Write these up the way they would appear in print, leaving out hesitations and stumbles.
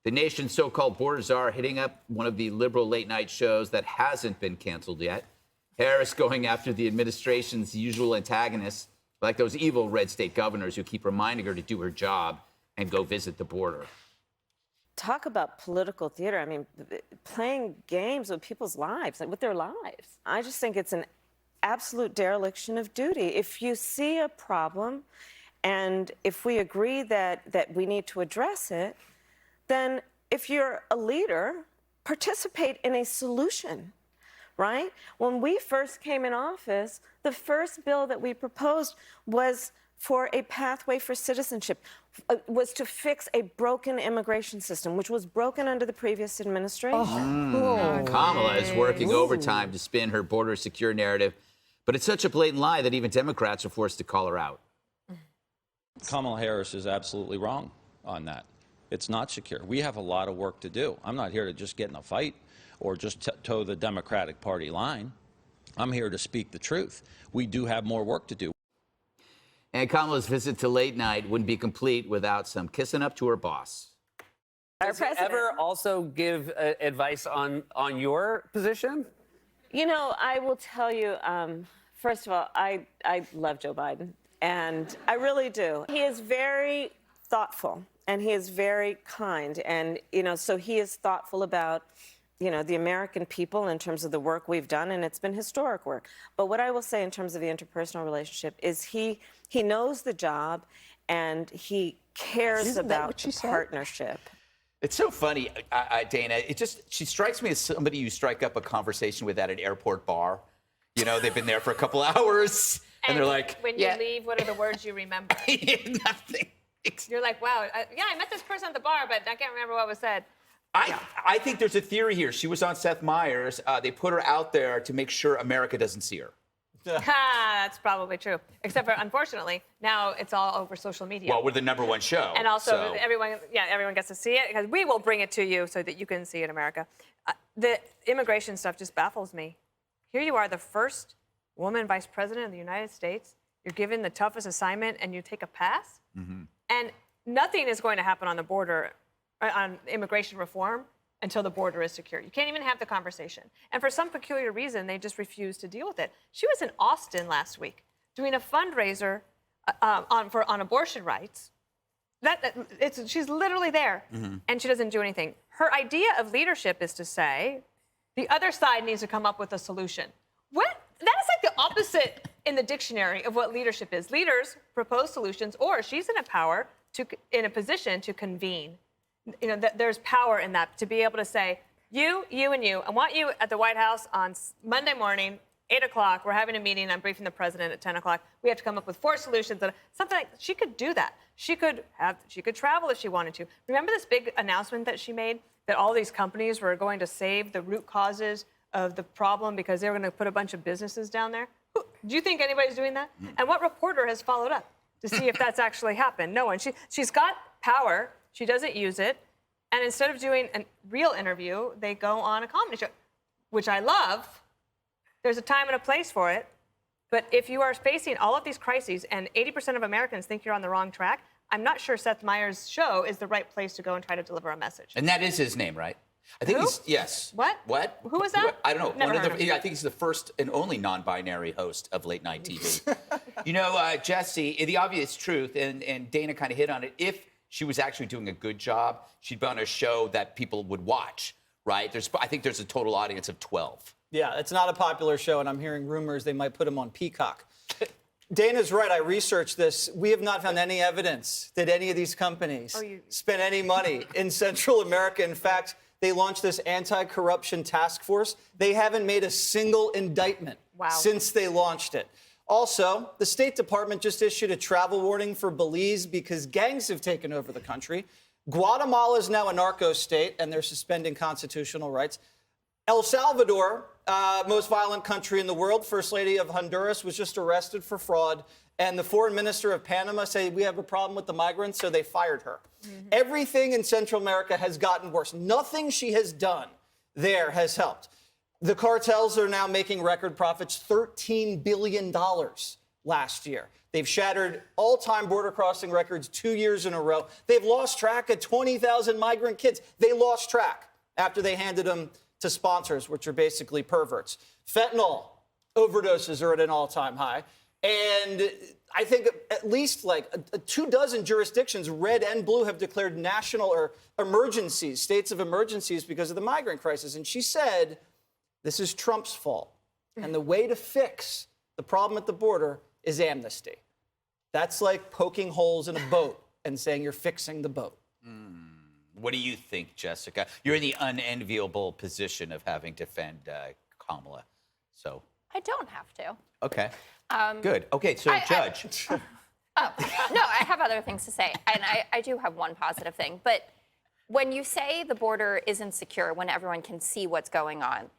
The nation's so-called border czar hitting up one of the liberal late-night shows that hasn't been canceled yet. Harris going after the administration's usual antagonists, like those evil red state governors who keep reminding her to do her job and go visit the border. Talk about political theater. I mean, playing games with people's lives, like with their lives. I just think it's an absolute dereliction of duty. If you see a problem and if we agree that we need to address it, then if you're a leader, participate in a solution, right? When we first came in office, the first bill that we proposed was for a pathway for citizenship, was to fix a broken immigration system, which was broken under the previous administration. Kamala is working overtime to spin her border secure narrative, but it's such a blatant lie that even Democrats are forced to call her out. Kamala Harris is absolutely wrong on that. It's not secure. We have a lot of work to do. I'm not here to just get in a fight or just toe the Democratic Party line. I'm here to speak the truth. We do have more work to do. And Kamala's visit to late night wouldn't be complete without some kissing up to her boss. Does he ever also give advice on your position? You know, I will tell you, first of all, I love Joe Biden, and I really do. He is very thoughtful, and he is very kind, and, so he is thoughtful about, the American people in terms of the work we've done, and it's been historic work. But what I will say in terms of the interpersonal relationship is he knows the job, and he cares about the partnership. It's so funny, Dana. She strikes me as somebody you strike up a conversation with at an airport bar. They've been there for a couple hours, and they're like, when you leave, what are the words you remember? Nothing. You're like, wow, I met this person at the bar, but I can't remember what was said. I think there's a theory here. She was on Seth Meyers. They put her out there to make sure America doesn't see her. That's probably true. Except for, unfortunately, now it's all over social media. Well, we're the #1 show. And also, everyone gets to see it, because we will bring it to you so that you can see it in America. The immigration stuff just baffles me. Here you are, the first woman vice president of the United States. You're given the toughest assignment, and you take a pass? Mm-hmm. And nothing is going to happen on the border, on immigration reform, until the border is secure. You can't even have the conversation. And for some peculiar reason, they just refuse to deal with it. She was in Austin last week doing a fundraiser on abortion rights. She's literally there, and she doesn't do anything. Her idea of leadership is to say, the other side needs to come up with a solution. That is like the opposite in the dictionary of what leadership is. Leaders propose solutions, or she's in a position to convene. There's power in that, to be able to say, you, and you. I want you at the White House on Monday morning, 8 o'clock. We're having a meeting. I'm briefing the president at 10 o'clock. We have to come up with 4 solutions. Something like she could do that. She could travel if she wanted to. Remember this big announcement that she made that all these companies were going to save the root causes of the problem because they were going to put a bunch of businesses down there? Do you think anybody's doing that? And what reporter has followed up to see if that's actually happened? No one. She's got power. She doesn't use it. And instead of doing a real interview, they go on a comedy show, which I love. There's a time and a place for it. But if you are facing all of these crises and 80% of Americans think you're on the wrong track, I'm not sure Seth Meyers' show is the right place to go and try to deliver a message. And that is his name, right? I think yes. What? Who was that? I don't know. Never heard of him. I think he's the first and only non-binary host of late night TV. Jesse, the obvious truth, and Dana kind of hit on it. If she was actually doing a good job, she'd be on a show that people would watch, right? I think there's a total audience of 12. Yeah, it's not a popular show, and I'm hearing rumors they might put him on Peacock. Dana's right. I researched this. We have not found any evidence that any of these companies spent any money in Central America. In fact, they launched this anti-corruption task force. They haven't made a single indictment since they launched it. Also, the State Department just issued a travel warning for Belize because gangs have taken over the country. Guatemala is now a narco state, and they're suspending constitutional rights. El Salvador, most violent country in the world, First Lady of Honduras was just arrested for fraud. And the foreign minister of Panama said, we have a problem with the migrants, so they fired her. Mm-hmm. Everything in Central America has gotten worse. Nothing she has done there has helped. The cartels are now making record profits, $13 billion last year. They've shattered all-time border crossing records 2 years in a row. They've lost track of 20,000 migrant kids. They lost track after they handed them to sponsors, which are basically perverts. Fentanyl overdoses are at an all-time high. And I think at least like 24 jurisdictions, red and blue, have declared national or emergencies, states of emergencies because of the migrant crisis. And she said, this is Trump's fault. And the way to fix the problem at the border is amnesty. That's like poking holes in a boat and saying you're fixing the boat. What do you think, Jessica? You're in the unenviable position of having to defend Kamala. So I don't have to. okay, good. Okay, so Judge. No, I have other things to say, and I do have one positive thing. But when you say the border isn't secure, when everyone can see what's going on,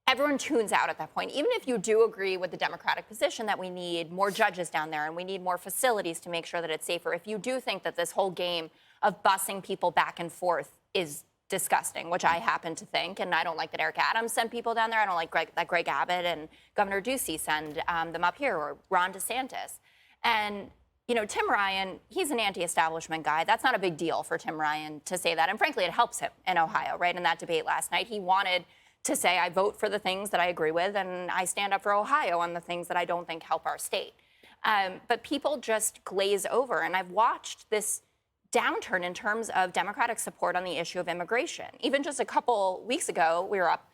everyone tunes out at that point. Even if you do agree with the Democratic position that we need more judges down there and we need more facilities to make sure that it's safer, if you do think that this whole game of busing people back and forth is disgusting, which I happen to think, and I don't like that Eric Adams sent people down there. I don't like that Greg Abbott and Governor Ducey send them up here, or Ron DeSantis. And, you know, Tim Ryan, he's an anti-establishment guy. That's not a big deal for Tim Ryan to say that. And frankly, it helps him in Ohio, right? In that debate last night, he wanted to say, I vote for the things that I agree with, and I stand up for Ohio on the things that I don't think help our state. But people just glaze over. And I've watched this downturn in terms of Democratic support on the issue of immigration. Even just a couple weeks ago, we were up,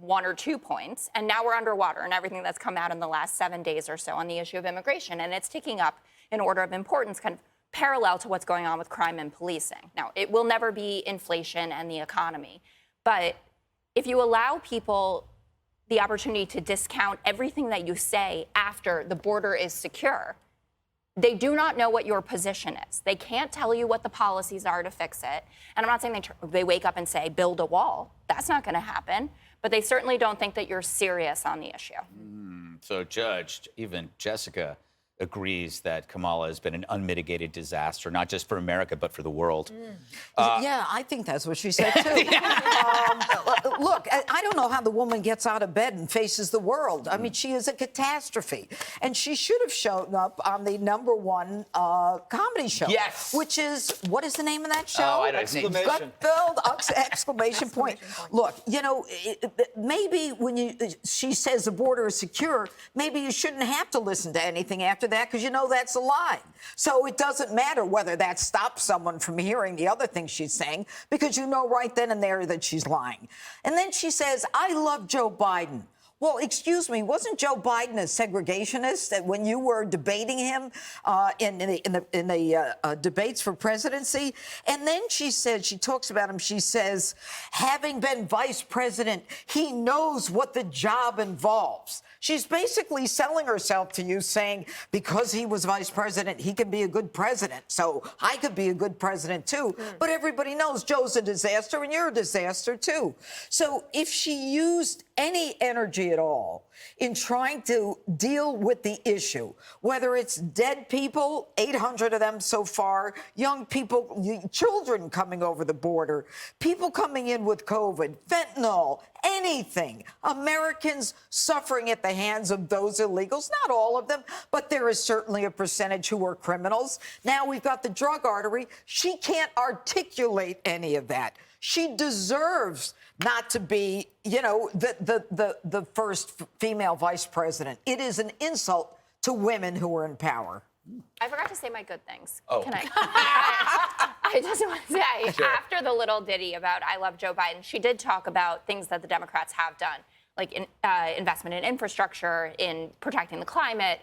1 or 2 points, and now we're underwater in everything that's come out in the last 7 days or so on the issue of immigration. And it's ticking up in order of importance, kind of parallel to what's going on with crime and policing. Now, it will never be inflation and the economy, but if you allow people the opportunity to discount everything that you say after the border is secure, they do not know what your position is. They can't tell you what the policies are to fix it. And I'm not saying they wake up and say, build a wall. That's not going to happen. But they certainly don't think that you're serious on the issue. So, Judge, even Jessica agrees that Kamala has been an unmitigated disaster, not just for America, but for the world. Yeah, I think that's what she said, too. Look, I don't know how the woman gets out of bed and faces the world. I mean, she is a catastrophe. And she should have shown up on the #1 comedy show. Yes. Which is, what is the name of that show? Oh, I don't know. Exclamation. Exclamation point. Look, maybe when she says the border is secure, maybe you shouldn't have to listen to anything after that, because that's a lie. So it doesn't matter whether that stops someone from hearing the other things she's saying, because right then and there that she's lying. And then she says, I love Joe Biden. Well, excuse me, wasn't Joe Biden a segregationist when you were debating him in the debates for presidency? And then she talks about him, she says, having been vice president, he knows what the job involves. She's basically selling herself to you, saying, because he was vice president, he can be a good president. So I could be a good president, too. But everybody knows Joe's a disaster and you're a disaster, too. So if she used any energy at all in trying to deal with the issue, whether it's dead people, 800 of them so far, young people, children coming over the border, people coming in with COVID, fentanyl, anything, Americans suffering at the hands of those illegals, not all of them, but there is certainly a percentage who are criminals. Now we've got the drug artery. She can't articulate any of that. She deserves not to be, the first female vice president. It is an insult to women who are in power. I forgot to say my good things. Oh. Can I just want to say, after the little ditty about I love Joe Biden, she did talk about things that the Democrats have done, like investment in infrastructure, in protecting the climate,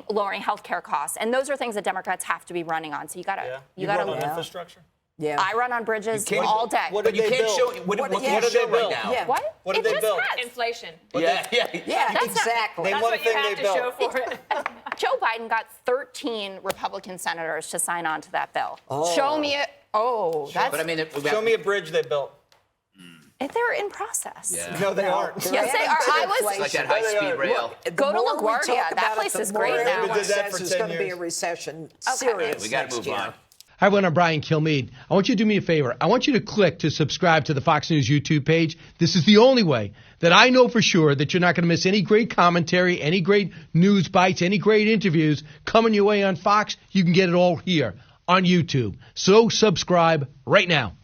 lowering healthcare costs. And those are things that Democrats have to be running on. So you gotta run on infrastructure? Yeah. I run on bridges all day. What did But you they can't build? show what did you they show build? right now. Yeah. What? What did It they just build? has. Inflation. Yeah, That's exactly. Name That's one what you thing have they to show built. for it. Joe Biden got 13 Republican senators to sign on to that bill. Show me it. Oh, that's. But I mean, Show me a bridge they built. They're in process. Yeah. No, they aren't. Yes, they are. I was. Like that high-speed rail. Go to The more we LaGuardia. talk That about place it, is the more great now. everyone We did that says for it's 10 going to be a years. recession. Okay. Serious We got to next move year. on. Hi, everyone. I'm Brian Kilmeade. I want you to do me a favor. I want you to click to subscribe to the Fox News YouTube page. This is the only way that I know for sure that you're not going to miss any great commentary, any great news bites, any great interviews coming your way on Fox. You can get it all here on YouTube. So subscribe right now.